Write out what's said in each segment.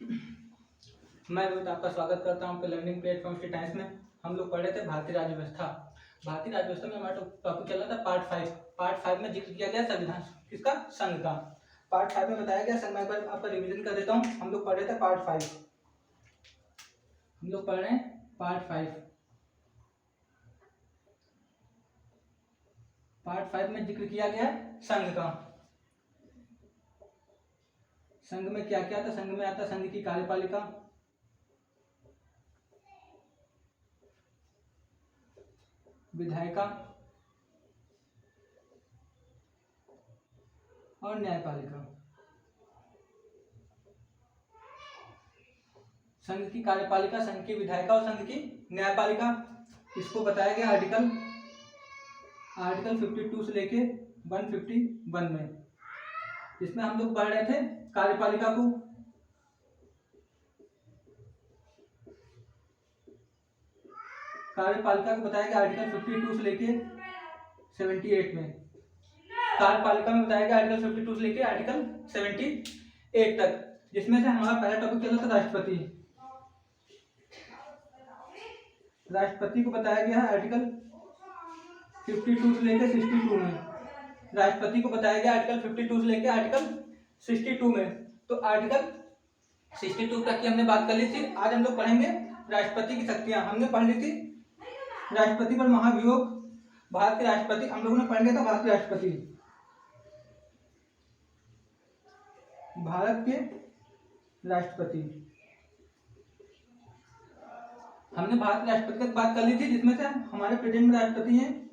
मैं रोहित आपका स्वागत करता हूँ आपके लर्निंग प्लेटफॉर्म स्टेट साइंस में। हम लोग पढ़ रहे थे भारतीय राज्य व्यवस्था। भारतीय राज्य व्यवस्था में हमारा टॉपिक चल रहा था पार्ट 5 में जिक्र किया गया संविधान किसका, संघ का। पार्ट 5 में बताया गया संघ में। एक बार आपका रिवीजन कर देता हूँ। हम लोग पढ़ रहे थे पार्ट 5। हम लोग पढ़ रहे हैं पार्ट 5 में जिक्र किया गया संघ का। संघ में क्या क्या था? संघ में आता संघ की कार्यपालिका, विधायिका और न्यायपालिका। संघ की कार्यपालिका, संघ की विधायिका और संघ की न्यायपालिका, इसको बताया गया आर्टिकल 52 से लेके 151 में। इसमें हम लोग पढ़ रहे थे कार्यपालिका को। कार्यपालिका को बताया गया आर्टिकल 52 से लेके 78 में। कार्यपालिका में बताया गया आर्टिकल 52 से लेके आर्टिकल 78 तक, जिसमें से हमारा पहला टॉपिक चल रहा था राष्ट्रपति। राष्ट्रपति को बताया गया है आर्टिकल 52 से लेके 62 में। राष्ट्रपति को बताया गया आर्टिकल 52 से लेके आर्टिकल 62 में। तो आर्टिकल 62 तक की हमने बात कर ली थी। आज हम लोग पढ़ेंगे राष्ट्रपति की शक्तियां। हमने पढ़ ली थी राष्ट्रपति पर महाभियोग, भारत के राष्ट्रपति। हम लोगों ने पढ़ लिया था भारत के राष्ट्रपति, भारत के राष्ट्रपति। हमने भारत के राष्ट्रपति तक बात कर ली थी, जिसमें से हमारे प्रेजेंट में राष्ट्रपति हैं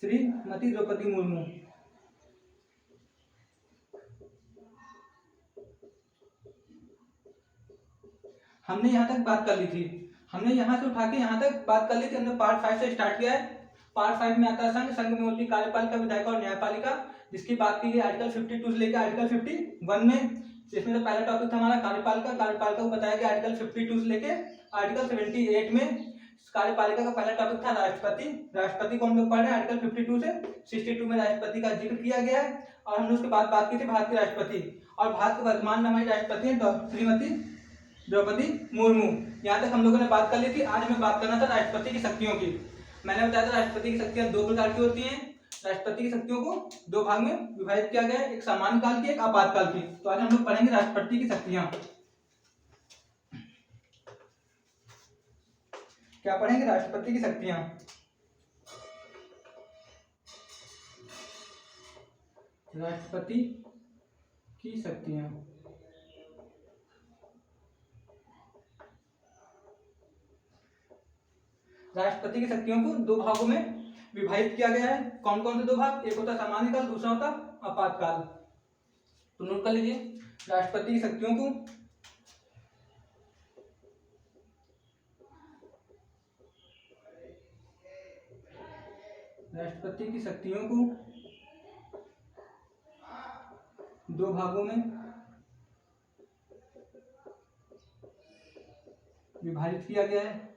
श्रीमती द्रौपदी मुर्मू। हमने यहाँ तक बात कर ली थी। हमने यहाँ से उठा के यहाँ तक बात कर ली थी। हमने पार्ट 5 से स्टार्ट किया है। पार्ट 5 में आता है संघ। संघ में होती है कार्यपालिका, विधायिका और न्यायपालिका, जिसकी बात की गई आर्टिकल 52 से लेकर आर्टिकल 51 में। जिसमें से पहला टॉपिक था हमारा कार्यपालिका। कार्यपालिका को बताया गया आर्टिकल 52 से लेकर आर्टिकल 78 में। कार्यपालिका का पहला टॉपिक था राष्ट्रपति। राष्ट्रपति को हम लोग पढ़ रहे हैं आर्टिकल 52 से 62 में राष्ट्रपति का जिक्र किया गया है। और हमने उसके बाद बात की थी भारत के राष्ट्रपति। और भारत के वर्तमान में हमारी राष्ट्रपति है श्रीमती द्रौपदी मुर्मू। यहाँ तक हम लोगों ने बात कर ली थी। आज हमें बात करना था राष्ट्रपति की शक्तियों की। मैंने बताया था राष्ट्रपति की शक्तियां दो प्रकार की होती हैं। राष्ट्रपति की शक्तियों को दो भाग में विभाजित किया गया है, एक सामान्य काल की, एक आपातकाल की। तो आज हम लोग पढ़ेंगे राष्ट्रपति की शक्तियां। क्या पढ़ेंगे? राष्ट्रपति की शक्तियां। राष्ट्रपति की शक्तियां। राष्ट्रपति की शक्तियों को दो भागों में विभाजित किया गया है। कौन कौन से दो भाग? एक होता सामान्य काल, दूसरा होता आपातकाल। तो नोट कर लीजिए राष्ट्रपति की शक्तियों को दो भागों में विभाजित किया गया है।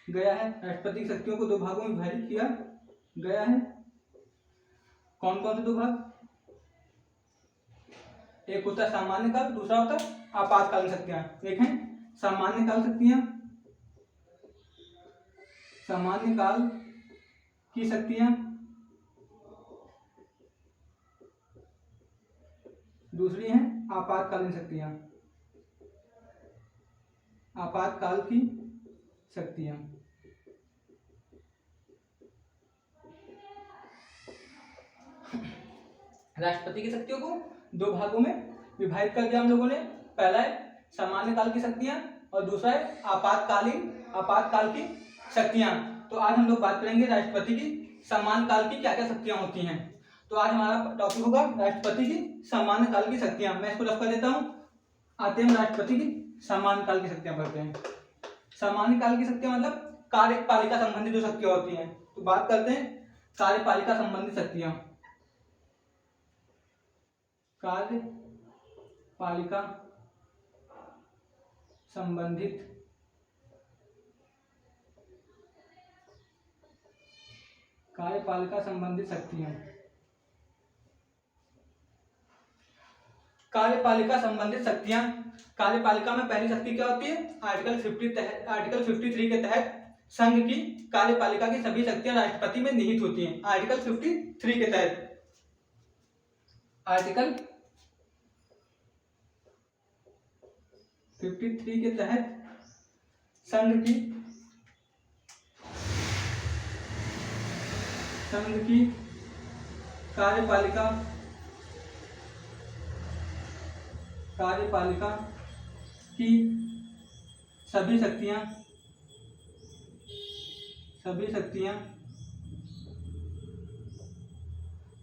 राष्ट्रपति की शक्तियों को दो भागों में विभाजित किया गया है। कौन कौन से दो भाग? एक होता है सामान्य काल, दूसरा होता है आपातकालीन शक्तियां। एक है सामान्य काल शक्तियां, सामान्य काल की शक्तियां। दूसरी है आपातकालीन शक्तियां, आपातकाल की शक्तियां। राष्ट्रपति की शक्तियों को दो भागों में विभाजित कर दिया हम लोगों ने। पहला है सामान्य काल की शक्तियां और दूसरा है आपातकाल की शक्तियां। तो आज हम लोग बात करेंगे राष्ट्रपति की सामान्य काल की क्या क्या शक्तियां होती हैं। तो आज हमारा टॉपिक होगा राष्ट्रपति की सामान्य काल की शक्तियां। मैं इसको रफ कर देता हूं। आते हैं राष्ट्रपति की सामान्य काल की शक्तियां पढ़ते हैं। सामान्य काल की शक्तियां मतलब कार्यपालिका संबंधी जो शक्तियां होती हैं। तो बात करते हैं कार्यपालिका संबंधी शक्तियां। कार्यपालिका संबंधित कार्यपालिका संबंधित शक्तियां। कार्यपालिका संबंधित शक्तियां। कार्यपालिका में पहली शक्ति क्या होती है? आर्टिकल 53 के तहत संघ की कार्यपालिका की सभी शक्तियां राष्ट्रपति में निहित होती हैं। आर्टिकल 53 के तहत, आर्टिकल 53 के तहत संघ की कार्यपालिका की सभी शक्तियां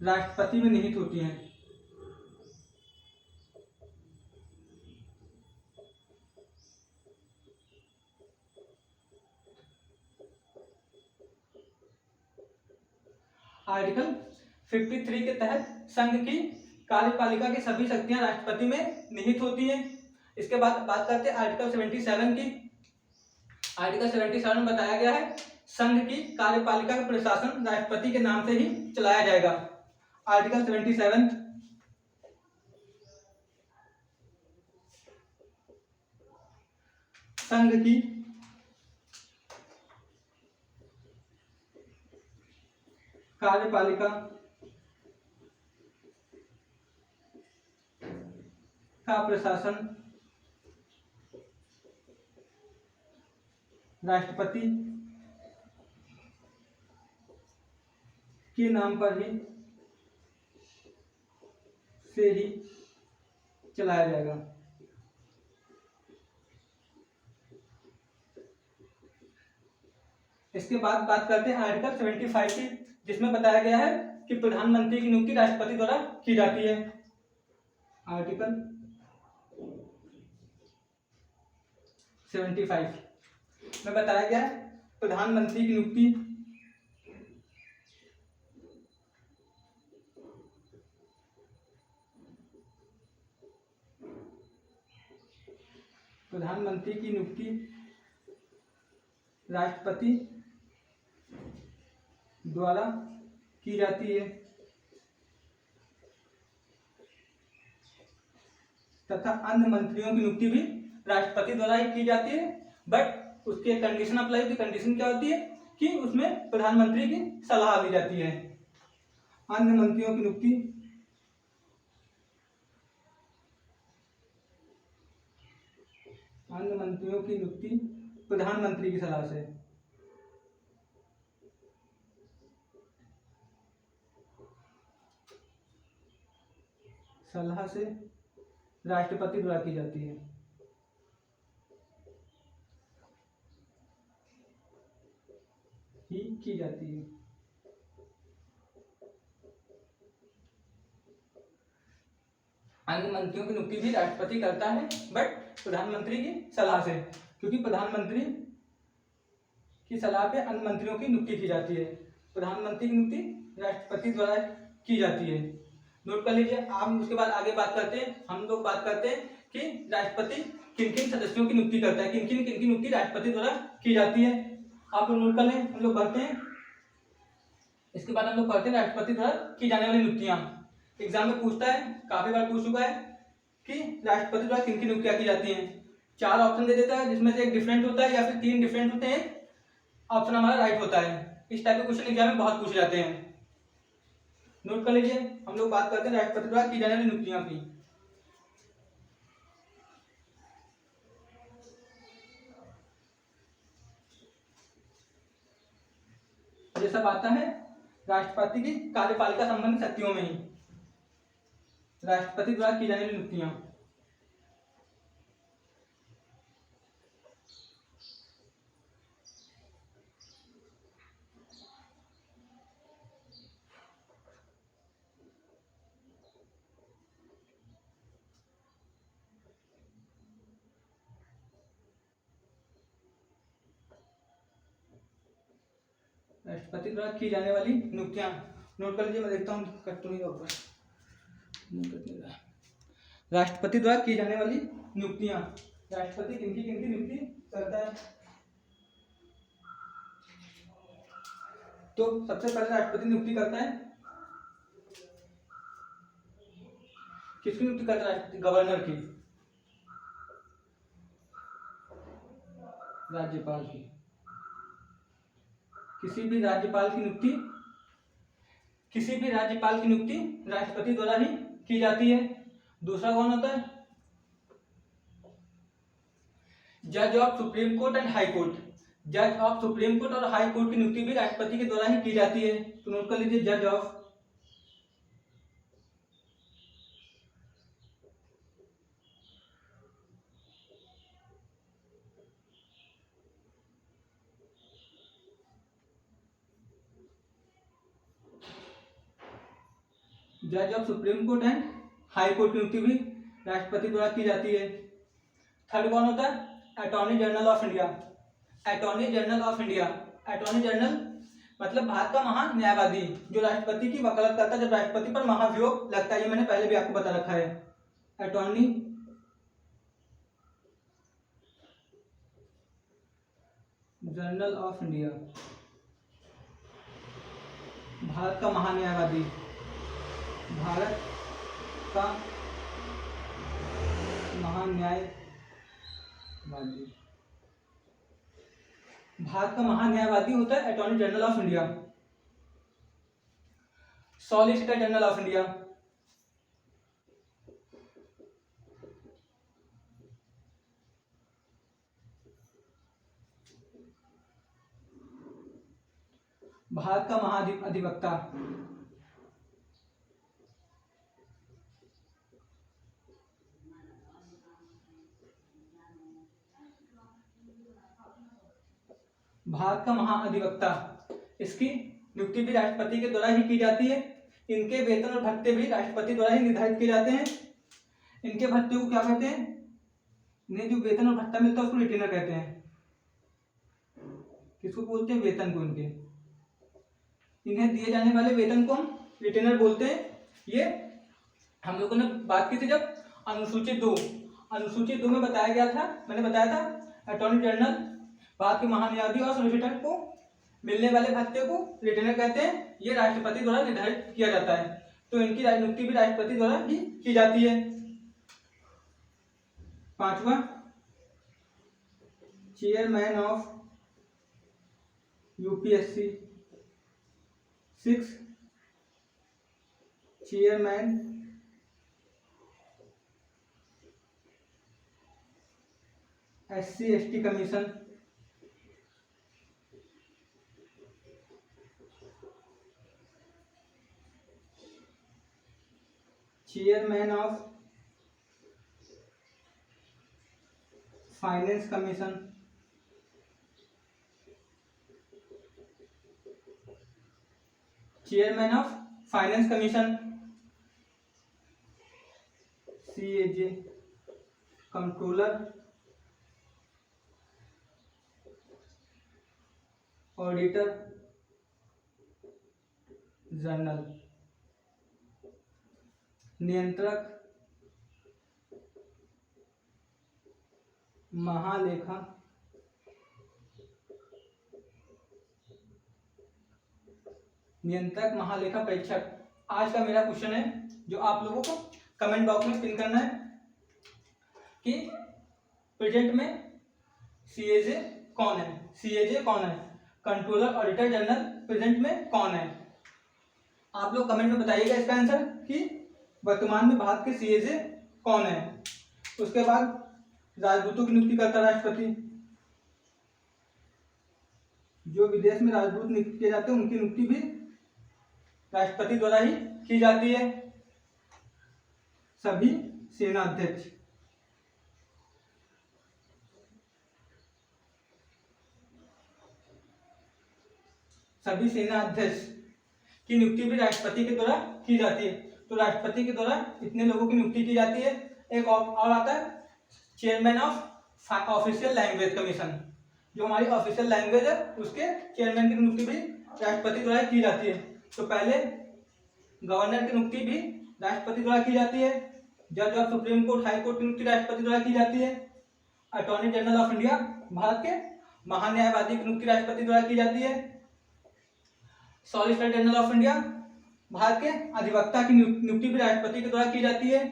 राष्ट्रपति में निहित होती हैं। आर्टिकल 53 के तहत संघ की कार्यपालिका की सभी शक्तियां राष्ट्रपति में निहित होती हैं। इसके बाद बात करते हैं आर्टिकल 77 की। आर्टिकल 77 में बताया गया है संघ की कार्यपालिका का प्रशासन राष्ट्रपति के नाम से ही चलाया जाएगा। आर्टिकल 77 संघ की कार्यपालिका का प्रशासन राष्ट्रपति के नाम पर से ही चलाया जाएगा। इसके बाद बात करते हैं आर्टिकल 75 की, जिसमें बताया गया है कि प्रधानमंत्री की नियुक्ति राष्ट्रपति द्वारा की जाती है। आर्टिकल 75 में बताया गया है प्रधानमंत्री की नियुक्ति राष्ट्रपति द्वारा की जाती है तथा अन्य मंत्रियों की नियुक्ति भी राष्ट्रपति द्वारा ही की जाती है। बट उसकी एक कंडीशन अप्लाई होती है। कंडीशन क्या होती है कि उसमें प्रधानमंत्री की सलाह ली जाती है। अन्य मंत्रियों की नियुक्ति प्रधानमंत्री की सलाह से राष्ट्रपति द्वारा की जाती है। अन्य मंत्रियों की नियुक्ति भी राष्ट्रपति करता है, बट प्रधानमंत्री की सलाह से, क्योंकि प्रधानमंत्री की सलाह पे अन्य मंत्रियों की नियुक्ति की जाती है। प्रधानमंत्री की नियुक्ति राष्ट्रपति द्वारा की जाती है। नोट कर लीजिए। आप उसके बाद आगे बात करते हैं। हम लोग बात करते हैं कि राष्ट्रपति किन किन सदस्यों की नियुक्ति करता है, किन किन नियुक्ति राष्ट्रपति द्वारा की जाती है। आप लोग नोट कर लें। हम लोग पढ़ते हैं। इसके बाद हम लोग पढ़ते हैं राष्ट्रपति द्वारा की जाने वाली नियुक्तियां। एग्जाम में पूछता है, काफी बार पूछ चुका है कि राष्ट्रपति द्वारा किन किन नियुक्तियां की जाती हैं। 4 ऑप्शन दे देता है, जिसमें से एक डिफरेंट होता है या फिर 3 डिफरेंट होते हैं। ऑप्शन हमारा राइट होता है। इस टाइप के क्वेश्चन एग्जाम में बहुत पूछ जाते हैं। नोट कर लीजिए। हम लोग बात करते हैं राष्ट्रपति द्वारा की जाने वाली नियुक्तियों की। ये सब आता है राष्ट्रपति की कार्यपालिका संबंधी शक्तियों में ही। राष्ट्रपति द्वारा की जाने वाली नियुक्तियां। राष्ट्रपति द्वारा की जाने वाली नियुक्तियां नोट कर लीजिए। मैं देखता हूँ कट तो नहीं होगा। राष्ट्रपति द्वारा की जाने वाली नियुक्तियां। राष्ट्रपति किनकी नियुक्ति करता है। तो सबसे पहले राष्ट्रपति नियुक्ति करता है, किसकी नियुक्ति करता है राष्ट्रपति? गवर्नर की, राज्यपाल की। किसी भी राज्यपाल की नियुक्ति राष्ट्रपति द्वारा ही की जाती है। दूसरा कौन होता है? जज of supreme court and high court. जज ऑफ सुप्रीम कोर्ट और हाई कोर्ट की नियुक्ति भी राष्ट्रपति के द्वारा ही की जाती है। तो नोट कर लीजिए, जज of supreme court and high court की नियुक्ति भी राष्ट्रपति द्वारा की जाती है। थर्ड कौन होता है? Attorney general of India. Attorney general of India, attorney general मतलब भारत का महान्यायवादी, जो राष्ट्रपति की वकालत करता है जब राष्ट्रपति पर महाभियोग लगता है। ये मैंने पहले भी आपको बता रखा है। Attorney general of India, Bharat का महान्यायवादी, भारत का महान्यायवादी, भारत का महान्यायवादी होता है attorney general of India. Solicitor general of India, Bharat का महाधिवक्ता, भारत का महाअधिवक्ता, इसकी नियुक्ति भी राष्ट्रपति के द्वारा ही की जाती है। इनके वेतन और भत्ते भी राष्ट्रपति द्वारा ही निर्धारित किए जाते हैं। इनके भत्ते को क्या कहते हैं? इन्हें जो वेतन और भत्ता मिलता है उसको रिटेनर कहते हैं। किसको बोलते हैं? वेतन को। इन्हें दिए जाने वाले वेतन को हम रिटेनर बोलते हैं। ये हम लोगों ने बात की थी जब अनुसूचित 2 में बताया गया था, मैंने बताया था अटॉर्नी जनरल, भारत के महान्यायाधीश और सॉलिसिटर को मिलने वाले भत्ते को रिटेनर कहते हैं। ये राष्ट्रपति द्वारा निर्धारित किया जाता है। तो इनकी नियुक्ति भी राष्ट्रपति द्वारा ही की जाती है। पांचवा, chairman of UPSC. 6, chairman SC/ST commission. Chairman of finance commission. Chairman of finance commission, CAG। Controller, auditor general, नियंत्रक, महालेखा, नियंत्रक, महालेखा परीक्षक। आज का मेरा क्वेश्चन है जो आप लोगों को कमेंट बॉक्स में पिन करना है कि प्रेजेंट में CAG कौन है? CAG कौन है? कंट्रोलर ऑडिटर जनरल प्रेजेंट में कौन है? आप लोग कमेंट में बताइएगा इसका आंसर कि वर्तमान में भारत के CAG कौन है। उसके बाद राजदूतों की नियुक्ति करता राष्ट्रपति। जो विदेश में राजदूत नियुक्त किए जाते हैं उनकी नियुक्ति भी राष्ट्रपति द्वारा ही की जाती है। सभी सेना अध्यक्ष, सभी सेना अध्यक्ष की नियुक्ति भी राष्ट्रपति के द्वारा की जाती है। तो राष्ट्रपति के द्वारा इतने लोगों की नियुक्ति की जाती है। एक और आता है chairman of official language commission. जो हमारी ऑफिशियल लैंग्वेज है उसके चेयरमैन की नियुक्ति भी राष्ट्रपति द्वारा की जाती है। तो पहले गवर्नर की नियुक्ति भी राष्ट्रपति द्वारा की जाती है। जज of supreme court, high court की नियुक्ति राष्ट्रपति द्वारा की जाती है। Attorney general of India, Bharat के महान्यायवादी की नियुक्ति राष्ट्रपति द्वारा की जाती है। Solicitor general of India, Bharat के अधिवक्ता की नियुक्ति भी राष्ट्रपति के द्वारा की जाती है।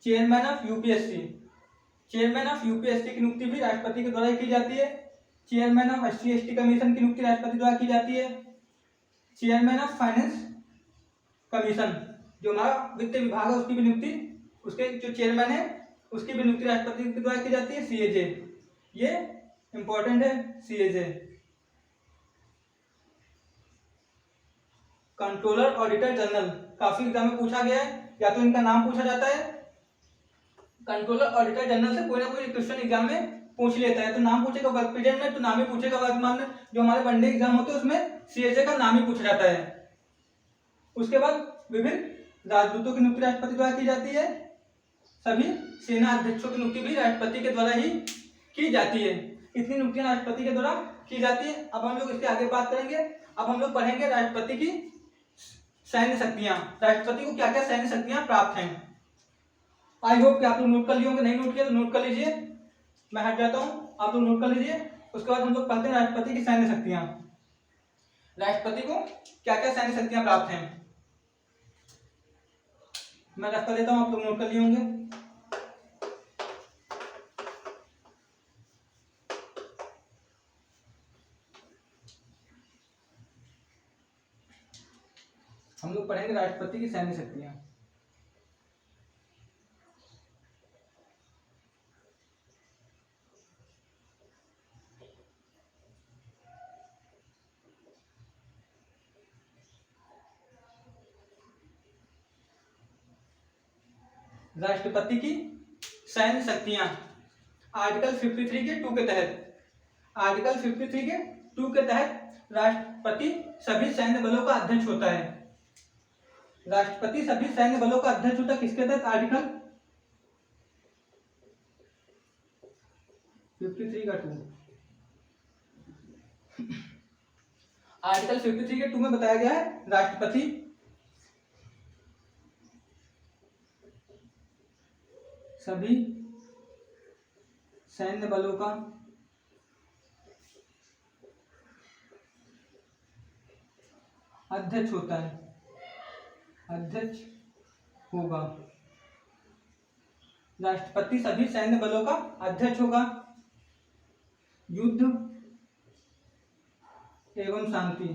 Chairman of UPSC, chairman of UPSC की नियुक्ति भी राष्ट्रपति के द्वारा की जाती है। चेयरमैन ऑफ SC/ST कमीशन की नियुक्ति राष्ट्रपति द्वारा की जाती है। चेयरमैन ऑफ फाइनेंस कमीशन, जो हमारा वित्त विभाग है उसकी भी नियुक्ति, उसके जो चेयरमैन है उसकी भी नियुक्ति राष्ट्रपति के द्वारा की जाती है। CAG, ये इंपॉर्टेंट है। CAG कंट्रोलर ऑडिटर जनरल, काफी एग्जाम में पूछा गया है, या तो इनका नाम पूछा जाता है, कंट्रोलर ऑडिटर जनरल से कोई ना कोई क्वेश्चन एग्जाम में पूछ लेता है, तो नाम पूछेगा प्रेजेंट में तो नाम ही पूछेगा, वर्तमान में जो हमारे वनडे एग्जाम होते हैं उसमें CAG का नाम ही पूछा जाता है। उसके बाद विभिन्न राजदूतों की नियुक्ति राष्ट्रपति द्वारा की जाती है। सभी सेना अध्यक्षों की नियुक्ति भी राष्ट्रपति के द्वारा ही की जाती है। इतनी नियुक्तियां राष्ट्रपति के द्वारा की जाती है। अब हम लोग इसके आगे बात करेंगे। अब हम लोग पढ़ेंगे राष्ट्रपति की सैन्य शक्तियां, राष्ट्रपति को क्या क्या सैन्य शक्तियां प्राप्त हैं। आई होप कि आप लोग नोट कर लिए होंगे, नहीं नोट किया तो नोट कर लीजिए, मैं हट जाता हूँ, आप लोग नोट कर लीजिए। उसके बाद हम लोग पढ़ते हैं राष्ट्रपति की सैन्य शक्तियां। राष्ट्रपति को क्या क्या सैन्य शक्तियां प्राप्त हैं, मैं रख कर देता हूँ, आप लोग नोट कर लिए होंगे। हम लोग पढ़ेंगे राष्ट्रपति की सैन्य शक्तियां। राष्ट्रपति की सैन्य शक्तियां आर्टिकल 53 के 2 के तहत, आर्टिकल 53 के 2 के तहत राष्ट्रपति सभी सैन्य बलों का अध्यक्ष होता है। राष्ट्रपति सभी सैन्य बलों का अध्यक्ष होता है किसके तहत, आर्टिकल 53 का 2। आर्टिकल 53 के 2 में बताया गया है राष्ट्रपति सभी सैन्य बलों का अध्यक्ष होता है, अध्यक्ष होगा। राष्ट्रपति सभी सैन्य बलों का अध्यक्ष होगा। युद्ध एवं शांति,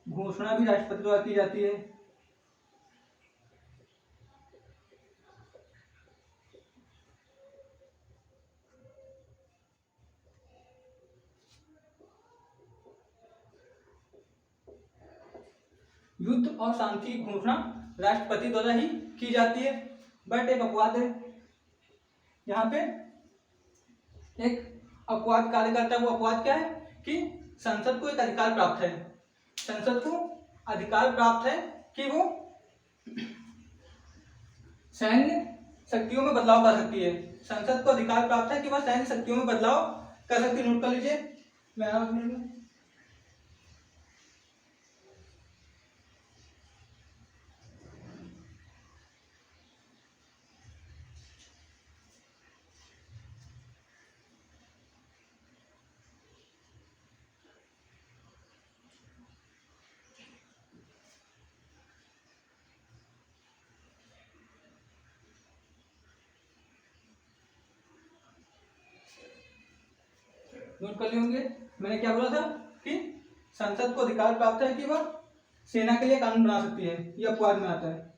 घोषणा भी राष्ट्रपति द्वारा की जाती है। युद्ध और शांति की घोषणा राष्ट्रपति द्वारा ही की जाती है। बट एक अपवाद है, यहाँ पे एक अपवाद कार्य करता है। वो अपवाद क्या है कि संसद को एक अधिकार प्राप्त है, संसद को अधिकार प्राप्त है कि वो सैन्य शक्तियों में बदलाव कर सकती है। संसद को अधिकार प्राप्त है कि वह सैन्य शक्तियों में बदलाव कर सकती है। नोट कर लीजिए, मैं नोट कर लिए होंगे। मैंने क्या बोला था कि संसद को अधिकार प्राप्त है कि वह सेना के लिए कानून बना सकती है, यह अपवाद में आता है।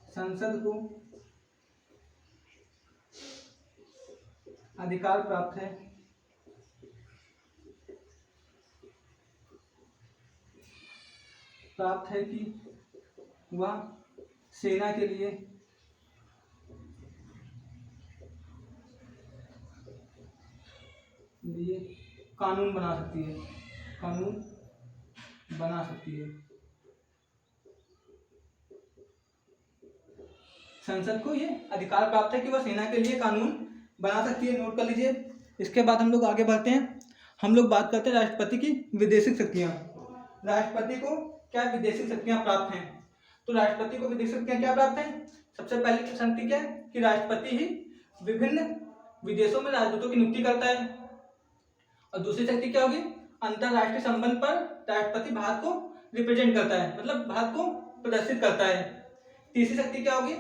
संसद को अधिकार प्राप्त है कि वह सेना के लिए कानून बना सकती है, कानून बना सकती है। संसद को ये अधिकार प्राप्त है कि वह सेना के लिए कानून बना सकती है। नोट कर लीजिए। इसके बाद हम लोग आगे बढ़ते हैं। हम लोग बात करते हैं राष्ट्रपति की विदेशिक शक्तियां। राष्ट्रपति को क्या विदेशिक शक्तियां प्राप्त हैं, तो राष्ट्रपति को विदेशिक शक्तियां क्या प्राप्त हैं। सबसे पहली शक्ति क्या है कि राष्ट्रपति ही विभिन्न विदेशों में राजदूतों की नियुक्ति करता है। और दूसरी शक्ति क्या होगी, अंतरराष्ट्रीय संबंध पर राष्ट्रपति भारत को रिप्रेजेंट करता है, मतलब भारत को प्रदर्शित करता है। तीसरी शक्ति क्या होगी,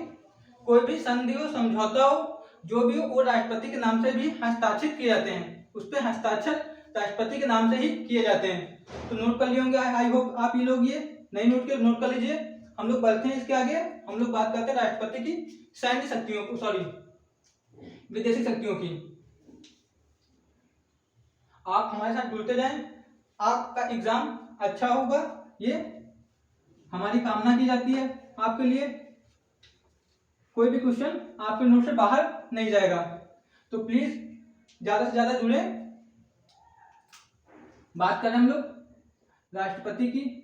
कोई भी संधि हो, समझौता हो, जो भी हो, वो राष्ट्रपति के नाम से भी हस्ताक्षरित किए जाते हैं, उस पर हस्ताक्षर राष्ट्रपति के नाम से ही किए जाते हैं। तो नोट कर लिए होंगे, आई होप आप ये लोग ये नहीं नोट किए, नोट कर लीजिए। हम लोग बढ़ते हैं इसके आगे, हम लोग बात करते हैं राष्ट्रपति की सैन्य शक्तियों को, सॉरी विदेशी शक्तियों की। आप हमारे साथ जुड़ते जाएं, आपका एग्जाम अच्छा होगा, ये हमारी कामना की जाती है आपके लिए। कोई भी क्वेश्चन आपके नोट से बाहर नहीं जाएगा, तो प्लीज ज्यादा से ज्यादा जुड़े। बात करें हम लोग राष्ट्रपति की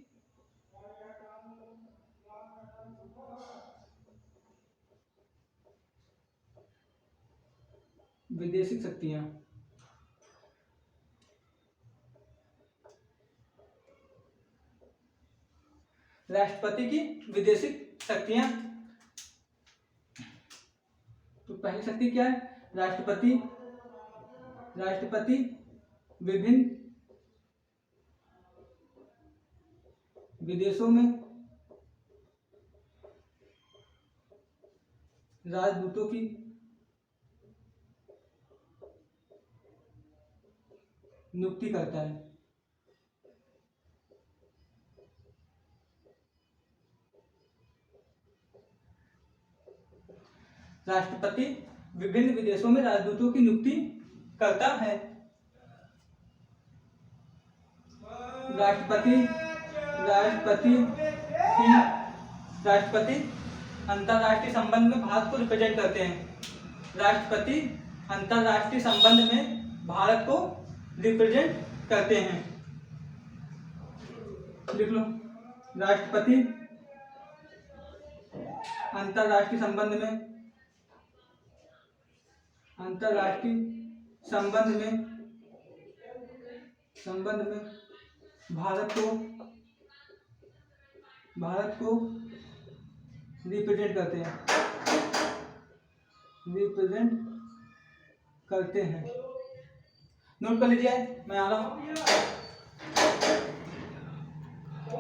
विदेशी शक्तियां। राष्ट्रपति की विदेशी शक्तियां, तो पहली शक्ति क्या है, राष्ट्रपति विभिन्न विदेशों में राजदूतों की नियुक्ति करता है। राष्ट्रपति विभिन्न विदेशों में राजदूतों की नियुक्ति करता है। राष्ट्रपति अंतरराष्ट्रीय संबंध में भारत को रिप्रेजेंट करते हैं। राष्ट्रपति अंतरराष्ट्रीय संबंध में भारत को रिप्रेजेंट करते हैं। लिख लो, राष्ट्रपति अंतरराष्ट्रीय संबंध में भारत को रिप्रेजेंट करते हैं। नोट कर लीजिए, मैं आ रहा हूँ।